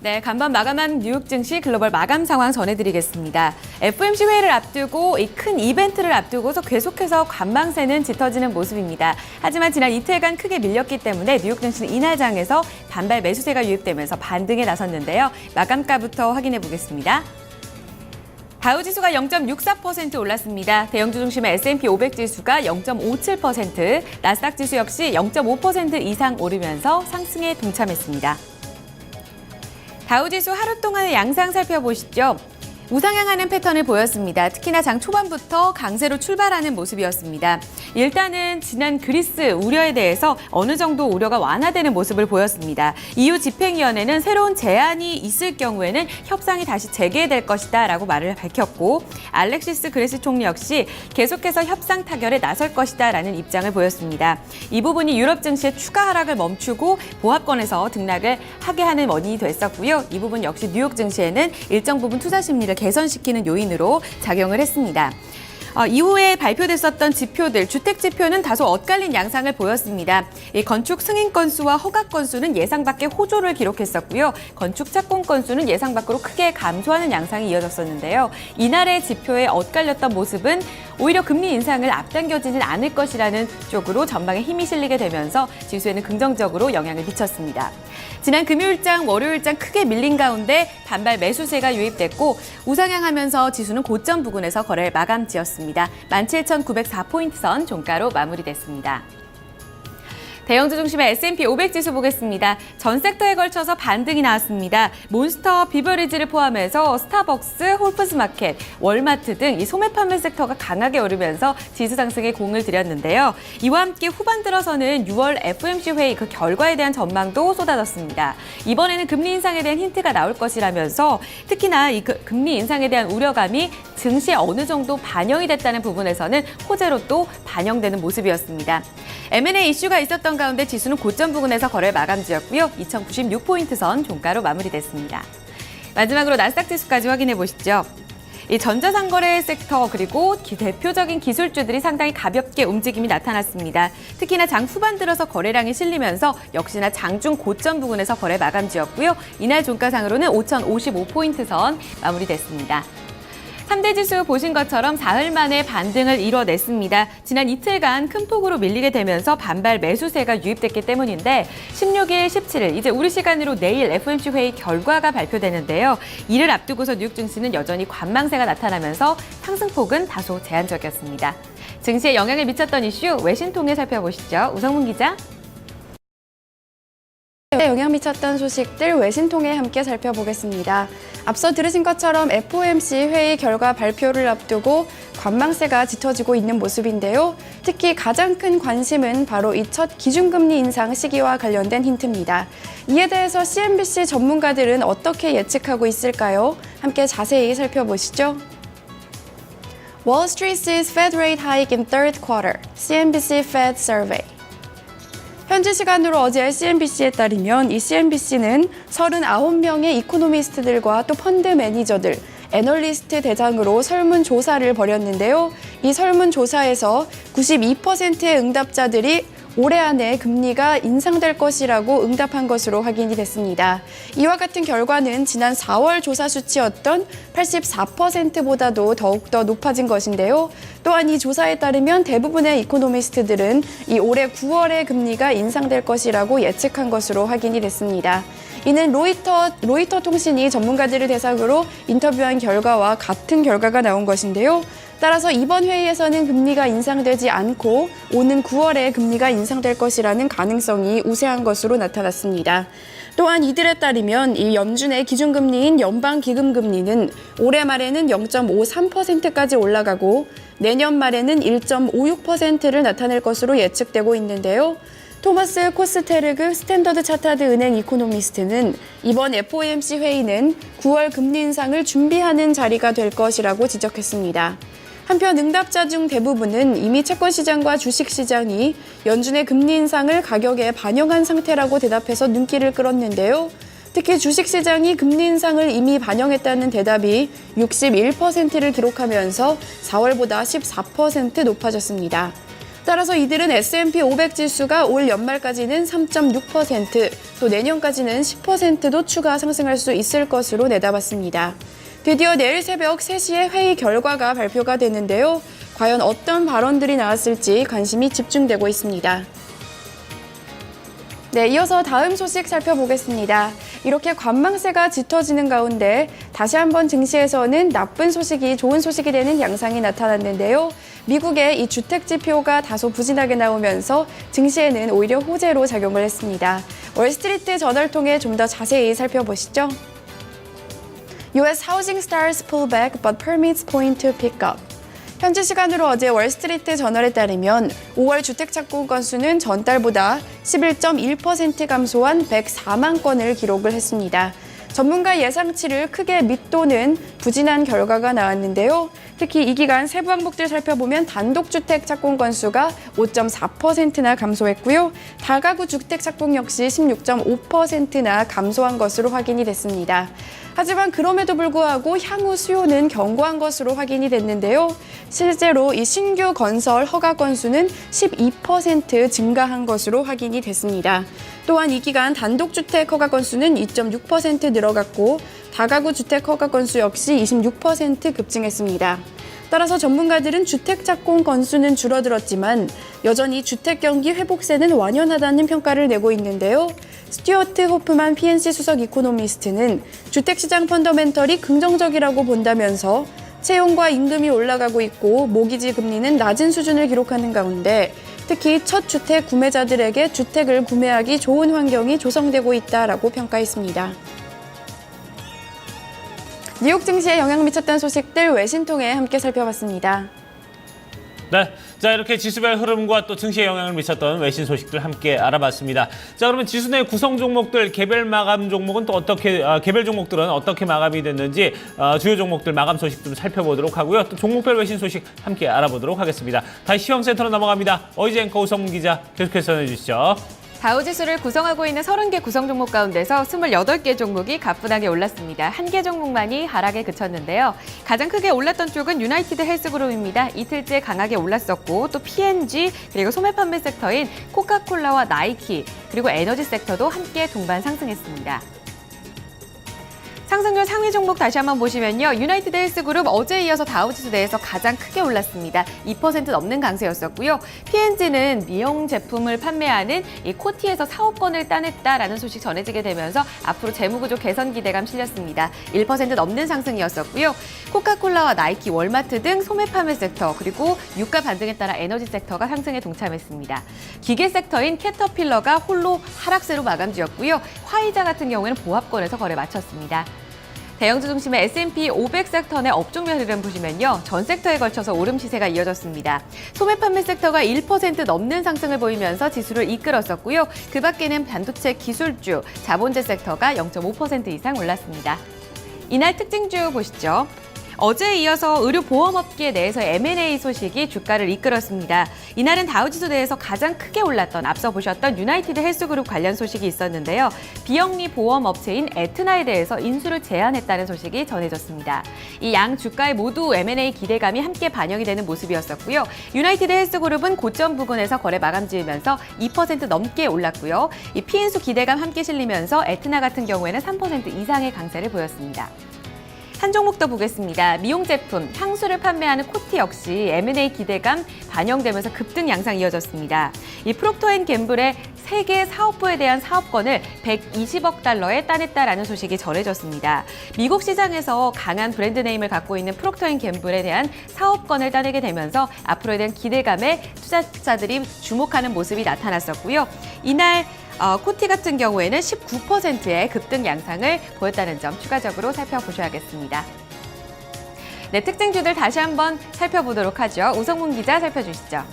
네, 간밤 마감한 뉴욕 증시 글로벌 마감 상황 전해드리겠습니다. FOMC 회의를 앞두고 이 큰 이벤트를 앞두고서 계속해서 관망세는 짙어지는 모습입니다. 하지만 지난 이틀간 크게 밀렸기 때문에 뉴욕 증시는 이날장에서 반발 매수세가 유입되면서 반등에 나섰는데요. 마감가부터 확인해 보겠습니다. 다우지수가 0.64% 올랐습니다. 대형주 중심의 S&P 500 지수가 0.57%, 나스닥 지수 역시 0.5% 이상 오르면서 상승에 동참했습니다. 다우지수 하루 동안의 양상 살펴보시죠. 우상향하는 패턴을 보였습니다. 특히나 장 초반부터 강세로 출발하는 모습이었습니다. 일단은 지난 그리스 우려에 대해서 어느 정도 우려가 완화되는 모습을 보였습니다. EU 집행위원회는 새로운 제안이 있을 경우에는 협상이 다시 재개될 것이다 라고 말을 밝혔고, 알렉시스 그레시 총리 역시 계속해서 협상 타결에 나설 것이다 라는 입장을 보였습니다. 이 부분이 유럽 증시의 추가 하락을 멈추고 보합권에서 등락을 하게 하는 원인이 됐었고요. 이 부분 역시 뉴욕 증시에는 일정 부분 투자 심리를 개선시키는 요인으로 작용을 했습니다. 이후에 발표됐었던 지표들, 주택 지표는 다소 엇갈린 양상을 보였습니다. 이 건축 승인 건수와 허가 건수는 예상 밖의 호조를 기록했었고요. 건축 착공 건수는 예상 밖으로 크게 감소하는 양상이 이어졌었는데요. 이날의 지표에 엇갈렸던 모습은 오히려 금리 인상을 앞당겨지진 않을 것이라는 쪽으로 전방에 힘이 실리게 되면서 지수에는 긍정적으로 영향을 미쳤습니다. 지난 금요일장, 월요일장 크게 밀린 가운데 반발 매수세가 유입됐고 우상향하면서 지수는 고점 부근에서 거래를 마감 지었습니다. 17,904포인트 선 종가로 마무리됐습니다. 대형주 중심의 S&P 500 지수 보겠습니다. 전 섹터에 걸쳐서 반등이 나왔습니다. 몬스터, 비버리지를 포함해서 스타벅스, 홀푸드마켓, 월마트 등 이 소매 판매 섹터가 강하게 오르면서 지수 상승에 공을 들였는데요. 이와 함께 후반 들어서는 6월 FOMC 회의 그 결과에 대한 전망도 쏟아졌습니다. 이번에는 금리 인상에 대한 힌트가 나올 것이라면서 특히나 이 금리 인상에 대한 우려감이 증시에 어느 정도 반영이 됐다는 부분에서는 호재로 또 반영되는 모습이었습니다. M&A 이슈가 있었던 가운데 지수는 고점 부근에서 거래 마감 지었고요. 2,096포인트 선 종가로 마무리됐습니다. 마지막으로 나스닥 지수까지 확인해 보시죠. 이 전자상거래 섹터 그리고 대표적인 기술주들이 상당히 가볍게 움직임이 나타났습니다. 특히나 장 후반 들어서 거래량이 실리면서 역시나 장중 고점 부근에서 거래 마감 지었고요. 이날 종가상으로는 5,055포인트 선 마무리됐습니다. 3대 지수 보신 것처럼 사흘 만에 반등을 이뤄냈습니다. 지난 이틀간 큰 폭으로 밀리게 되면서 반발 매수세가 유입됐기 때문인데 16일, 17일 이제 우리 시간으로 내일 FOMC 회의 결과가 발표되는데요. 이를 앞두고서 뉴욕 증시는 여전히 관망세가 나타나면서 상승폭은 다소 제한적이었습니다. 증시에 영향을 미쳤던 이슈 외신 통해 살펴보시죠. 우성문 기자. 영향 미쳤던 소식들 외신 통해 함께 살펴보겠습니다. 앞서 들으신 것처럼 FOMC 회의 결과 발표를 앞두고 관망세가 짙어지고 있는 모습인데요. 특히 가장 큰 관심은 바로 이 첫 기준금리 인상 시기와 관련된 힌트입니다. 이에 대해서 CNBC 전문가들은 어떻게 예측하고 있을까요? 함께 자세히 살펴보시죠. Wall Street sees Fed rate hike in third quarter, CNBC Fed survey. 현지 시간으로 어제 CNBC에 따르면 이 CNBC는 39명의 이코노미스트들과 또 펀드 매니저들, 애널리스트 대상으로 설문조사를 벌였는데요. 이 설문조사에서 92%의 응답자들이 올해 안에 금리가 인상될 것이라고 응답한 것으로 확인이 됐습니다. 이와 같은 결과는 지난 4월 조사 수치였던 84%보다도 더욱더 높아진 것인데요. 또한 이 조사에 따르면 대부분의 이코노미스트들은 이 올해 9월에 금리가 인상될 것이라고 예측한 것으로 확인이 됐습니다. 이는 로이터 통신이 전문가들을 대상으로 인터뷰한 결과와 같은 결과가 나온 것인데요. 따라서 이번 회의에서는 금리가 인상되지 않고 오는 9월에 금리가 인상될 것이라는 가능성이 우세한 것으로 나타났습니다. 또한 이들에 따르면 이 연준의 기준금리인 연방기금금리는 올해 말에는 0.53%까지 올라가고 내년 말에는 1.56%를 나타낼 것으로 예측되고 있는데요. 토마스 코스테르그 스탠더드 차타드 은행 이코노미스트는 이번 FOMC 회의는 9월 금리 인상을 준비하는 자리가 될 것이라고 지적했습니다. 한편 응답자 중 대부분은 이미 채권시장과 주식시장이 연준의 금리 인상을 가격에 반영한 상태라고 대답해서 눈길을 끌었는데요. 특히 주식시장이 금리 인상을 이미 반영했다는 대답이 61%를 기록하면서 4월보다 14% 높아졌습니다. 따라서 이들은 S&P 500 지수가 올 연말까지는 3.6%, 또 내년까지는 10%도 추가 상승할 수 있을 것으로 내다봤습니다. 드디어 내일 새벽 3시에 회의 결과가 발표가 되는데요. 과연 어떤 발언들이 나왔을지 관심이 집중되고 있습니다. 네, 이어서 다음 소식 살펴보겠습니다. 이렇게 관망세가 짙어지는 가운데 다시 한번 증시에서는 나쁜 소식이 좋은 소식이 되는 양상이 나타났는데요. 미국의 이 주택 지표가 다소 부진하게 나오면서 증시에는 오히려 호재로 작용을 했습니다. 월스트리트 저널 통해 좀 더 자세히 살펴보시죠. US housing starts pull back but permits point to pick up. 현지 시간으로 어제 월스트리트 저널에 따르면 5월 주택 착공 건수는 전달보다 11.1% 감소한 104만 건을 기록을 했습니다. 전문가 예상치를 크게 밑도는 부진한 결과가 나왔는데요. 특히 이 기간 세부 항목들 살펴보면 단독주택 착공 건수가 5.4%나 감소했고요. 다가구 주택 착공 역시 16.5%나 감소한 것으로 확인이 됐습니다. 하지만 그럼에도 불구하고 향후 수요는 견고한 것으로 확인이 됐는데요. 실제로 이 신규 건설 허가 건수는 12% 증가한 것으로 확인이 됐습니다. 또한 이 기간 단독주택 허가 건수는 2.6% 늘어갔고 다가구 주택 허가 건수 역시 26% 급증했습니다. 따라서 전문가들은 주택 착공 건수는 줄어들었지만 여전히 주택 경기 회복세는 완연하다는 평가를 내고 있는데요. 스튜어트 호프만 PNC 수석 이코노미스트는 주택시장 펀더멘털이 긍정적이라고 본다면서 채용과 임금이 올라가고 있고 모기지 금리는 낮은 수준을 기록하는 가운데 특히 첫 주택 구매자들에게 주택을 구매하기 좋은 환경이 조성되고 있다라고 평가했습니다. 뉴욕 증시에 영향 미쳤던 소식들 외신 통해 함께 살펴봤습니다. 네, 자 이렇게 지수별 흐름과 또 증시에 영향을 미쳤던 외신 소식들 함께 알아봤습니다. 자 그러면 지수 내 구성 종목들 개별 마감 종목은 또 어떻게 개별 종목들은 어떻게 마감이 됐는지 주요 종목들 마감 소식 좀 살펴보도록 하고요. 또 종목별 외신 소식 함께 알아보도록 하겠습니다. 다시 시황센터로 넘어갑니다. 어이지 앵커 우성문 기자 계속해서 전해주시죠. 다우지수를 구성하고 있는 30개 구성 종목 가운데서 28개 종목이 가뿐하게 올랐습니다. 1개 종목만이 하락에 그쳤는데요. 가장 크게 올랐던 쪽은 유나이티드 헬스그룹입니다. 이틀째 강하게 올랐었고 또 P&G 그리고 소매 판매 섹터인 코카콜라와 나이키 그리고 에너지 섹터도 함께 동반 상승했습니다. 상승률 상위 종목 다시 한번 보시면요. 유나이티드 헬스그룹 어제에 이어서 다우지수 내에서 가장 크게 올랐습니다. 2% 넘는 강세였었고요. P&G는 미용 제품을 판매하는 이 코티에서 사업권을 따냈다라는 소식 전해지게 되면서 앞으로 재무구조 개선 기대감 실렸습니다. 1% 넘는 상승이었었고요. 코카콜라와 나이키, 월마트 등 소매 판매 섹터 그리고 유가 반등에 따라 에너지 섹터가 상승에 동참했습니다. 기계 섹터인 캐터필러가 홀로 하락세로 마감지었고요. 화이자 같은 경우에는 보합권에서 거래 마쳤습니다. 대형주 중심의 S&P 500 섹터 내 업종별 흐름 보시면요. 전 섹터에 걸쳐서 오름 시세가 이어졌습니다. 소매 판매 섹터가 1% 넘는 상승을 보이면서 지수를 이끌었었고요. 그 밖에는 반도체 기술주, 자본재 섹터가 0.5% 이상 올랐습니다. 이날 특징주 보시죠. 어제에 이어서 의료보험업계 내에서 M&A 소식이 주가를 이끌었습니다. 이날은 다우지수 내에서 가장 크게 올랐던 앞서 보셨던 유나이티드 헬스그룹 관련 소식이 있었는데요. 비영리 보험업체인 에트나에 대해서 인수를 제안했다는 소식이 전해졌습니다. 이 양 주가에 모두 M&A 기대감이 함께 반영이 되는 모습이었었고요. 유나이티드 헬스그룹은 고점 부근에서 거래 마감 지으면서 2% 넘게 올랐고요. 이 피인수 기대감 함께 실리면서 에트나 같은 경우에는 3% 이상의 강세를 보였습니다. 한 종목 더 보겠습니다. 미용 제품, 향수를 판매하는 코티 역시 M&A 기대감 반영되면서 급등 양상 이어졌습니다. 이 프록터앤갬블의 세계 사업부에 대한 사업권을 120억 달러에 따냈다라는 소식이 전해졌습니다. 미국 시장에서 강한 브랜드 네임을 갖고 있는 프록터앤갬블에 대한 사업권을 따내게 되면서 앞으로에 대한 기대감에 투자자들이 주목하는 모습이 나타났었고요. 이날 코티 같은 경우에는 19%의 급등 양상을 보였다는 점 추가적으로 살펴보셔야겠습니다. 네, 특징주들 다시 한번 살펴보도록 하죠. 우성문 기자 살펴주시죠.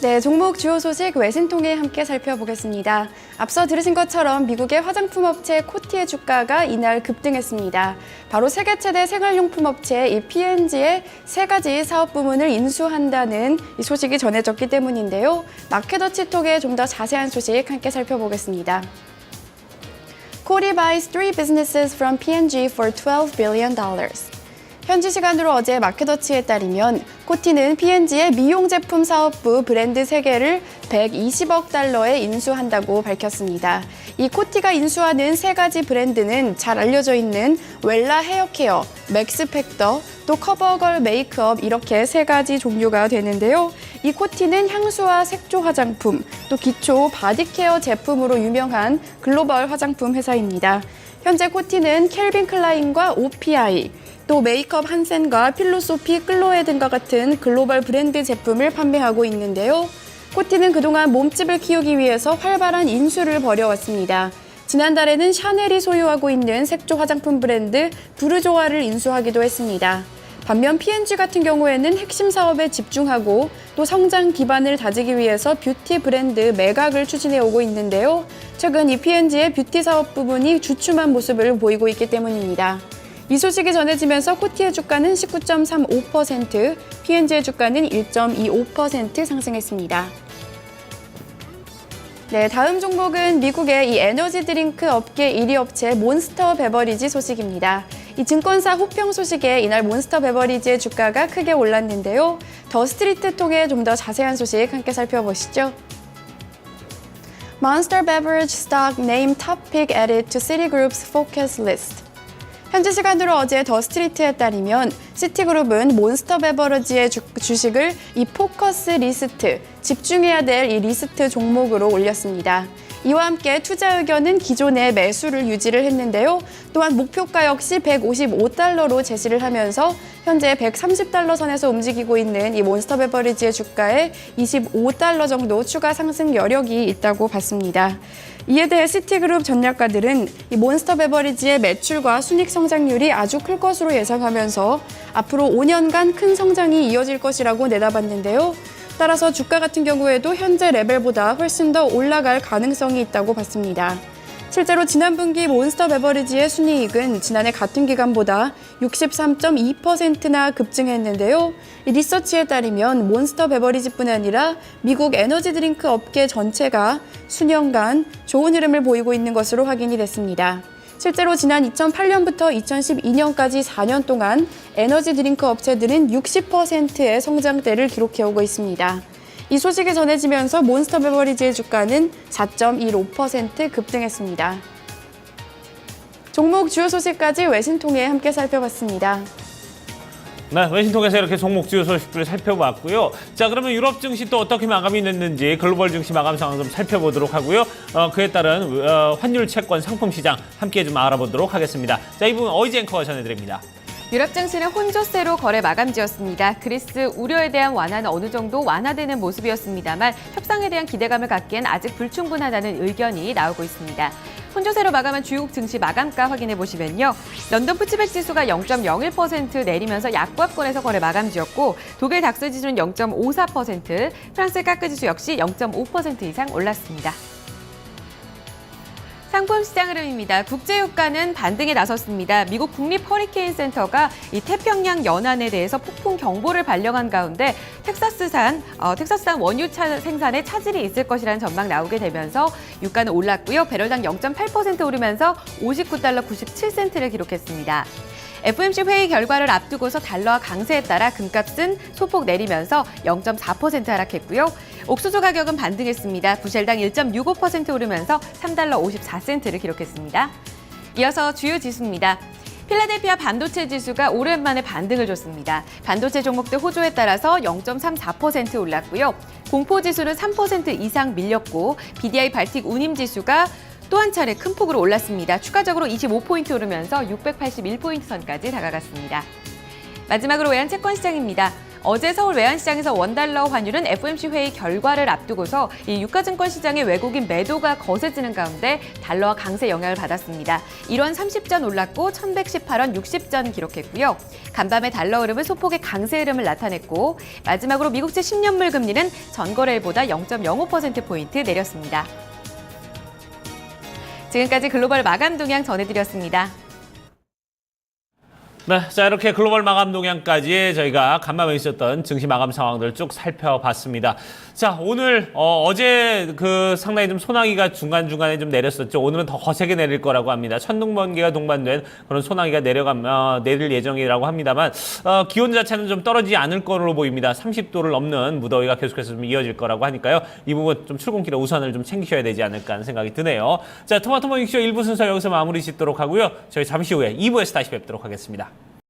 네, 종목 주요 소식 외신 통해 함께 살펴보겠습니다. 앞서 들으신 것처럼 미국의 화장품 업체 코티의 주가가 이날 급등했습니다. 바로 세계 최대 생활용품 업체 이 P&G의 세 가지 사업 부문을 인수한다는 이 소식이 전해졌기 때문인데요. 마켓워치 통해 좀 더 자세한 소식 함께 살펴보겠습니다. Coty buys 3 businesses from P&G for $12 billion. 현지 시간으로 어제 마켓워치에 따르면 코티는 P&G의 미용 제품 사업부 브랜드 3개를 120억 달러에 인수한다고 밝혔습니다. 이 코티가 인수하는 3가지 브랜드는 잘 알려져 있는 웰라 헤어케어, 맥스팩더, 또 커버걸 메이크업 이렇게 3가지 종류가 되는데요. 이 코티는 향수와 색조 화장품, 또 기초 바디케어 제품으로 유명한 글로벌 화장품 회사입니다. 현재 코티는 캘빈 클라인과 OPI, 또 메이크업 한센과 필로소피 클로에 등과 같은 글로벌 브랜드 제품을 판매하고 있는데요. 코티는 그동안 몸집을 키우기 위해서 활발한 인수를 벌여왔습니다. 지난달에는 샤넬이 소유하고 있는 색조 화장품 브랜드 부르조아를 인수하기도 했습니다. 반면 P&G 같은 경우에는 핵심 사업에 집중하고 또 성장 기반을 다지기 위해서 뷰티 브랜드 매각을 추진해 오고 있는데요. 최근 이 P&G의 뷰티 사업 부분이 주춤한 모습을 보이고 있기 때문입니다. 이 소식이 전해지면서 코티의 주가는 19.35%, P&G의 주가는 1.25% 상승했습니다. 네, 다음 종목은 미국의 이 에너지 드링크 업계 1위 업체 몬스터 베버리지 소식입니다. 이 증권사 호평 소식에 이날 몬스터 베버리지의 주가가 크게 올랐는데요. 더 스트리트 통해 좀 더 자세한 소식 함께 살펴보시죠. Monster Beverage stock named top pick added to Citigroup's focus list. 현지 시간으로 어제 더 스트리트에 따르면 시티그룹은 몬스터 베버러지의 주식을 이 포커스 리스트, 집중해야 될 이 리스트 종목으로 올렸습니다. 이와 함께 투자 의견은 기존의 매수를 유지를 했는데요. 또한 목표가 역시 155달러로 제시를 하면서 현재 130달러 선에서 움직이고 있는 이 몬스터 베버리지의 주가에 25달러 정도 추가 상승 여력이 있다고 봤습니다. 이에 대해 시티그룹 전략가들은 이 몬스터 베버리지의 매출과 순이익 성장률이 아주 클 것으로 예상하면서 앞으로 5년간 큰 성장이 이어질 것이라고 내다봤는데요. 따라서 주가 같은 경우에도 현재 레벨보다 훨씬 더 올라갈 가능성이 있다고 봤습니다. 실제로 지난 분기 몬스터 베버리지의 순이익은 지난해 같은 기간보다 63.2%나 급증했는데요. 이 리서치에 따르면 몬스터 베버리지뿐 아니라 미국 에너지 드링크 업계 전체가 수년간 좋은 흐름을 보이고 있는 것으로 확인이 됐습니다. 실제로 지난 2008년부터 2012년까지 4년 동안 에너지 드링크 업체들은 60%의 성장대를 기록해오고 있습니다. 이 소식이 전해지면서 몬스터 베버리지의 주가는 4.15% 급등했습니다. 종목 주요 소식까지 외신 통해 함께 살펴봤습니다. 네, 외신 통해서 이렇게 종목 주요 소식들을 살펴봤고요. 자, 그러면 유럽 증시 또 어떻게 마감이 됐는지 글로벌 증시 마감 상황 좀 살펴보도록 하고요. 그에 따른 환율 채권 상품 시장 함께 좀 알아보도록 하겠습니다. 자, 이 부분 어이지 앵커가 전해드립니다. 유럽 증시는 혼조세로 거래 마감지었습니다. 그리스 우려에 대한 완화는 어느 정도 완화되는 모습이었습니다만 협상에 대한 기대감을 갖기엔 아직 불충분하다는 의견이 나오고 있습니다. 혼조세로 마감한 주요국 증시 마감가 확인해 보시면요. 런던 푸치백 지수가 0.01% 내리면서 약보합권에서 거래 마감지였고 독일 닥스 지수는 0.54%, 프랑스 까크 지수 역시 0.5% 이상 올랐습니다. 상품 시장 흐름입니다. 국제유가는 반등에 나섰습니다. 미국 국립 허리케인 센터가 이 태평양 연안에 대해서 폭풍 경보를 발령한 가운데 텍사스산 원유 생산에 차질이 있을 것이라는 전망 나오게 되면서 유가는 올랐고요. 배럴당 0.8% 오르면서 59달러 97센트를 기록했습니다. FOMC 회의 결과를 앞두고서 달러와 강세에 따라 금값은 소폭 내리면서 0.4% 하락했고요. 옥수수 가격은 반등했습니다. 부셀당 1.65% 오르면서 3달러 54센트를 기록했습니다. 이어서 주요 지수입니다. 필라델피아 반도체 지수가 오랜만에 반등을 줬습니다. 반도체 종목들 호조에 따라서 0.34% 올랐고요. 공포지수는 3% 이상 밀렸고 BDI 발틱 운임 지수가 또 한 차례 큰 폭으로 올랐습니다. 추가적으로 25포인트 오르면서 681포인트 선까지 다가갔습니다. 마지막으로 외환채권시장입니다. 어제 서울 외환시장에서 원달러 환율은 FOMC 회의 결과를 앞두고서 이 유가증권 시장의 외국인 매도가 거세지는 가운데 달러와 강세 영향을 받았습니다. 1원 30전 올랐고 1118원 60전 기록했고요. 간밤의 달러 흐름은 소폭의 강세 흐름을 나타냈고 마지막으로 미국채 10년물 금리는 전거래일보다 0.05%포인트 내렸습니다. 지금까지 글로벌 마감 동향 전해드렸습니다. 네, 자 이렇게 글로벌 마감 동향까지 저희가 간밤에 있었던 증시 마감 상황들 쭉 살펴봤습니다. 자 오늘 어제 그 상당히 좀 소나기가 중간중간에 좀 내렸었죠. 오늘은 더 거세게 내릴 거라고 합니다. 천둥번개가 동반된 그런 소나기가 내릴 예정이라고 합니다만 기온 자체는 좀 떨어지지 않을 거로 보입니다. 30도를 넘는 무더위가 계속해서 좀 이어질 거라고 하니까요. 이 부분 좀 출근길에 우산을 좀 챙기셔야 되지 않을까 하는 생각이 드네요. 자 토마토 모닝쇼 1부 순서 여기서 마무리 짓도록 하고요. 저희 잠시 후에 2부에서 다시 뵙도록 하겠습니다.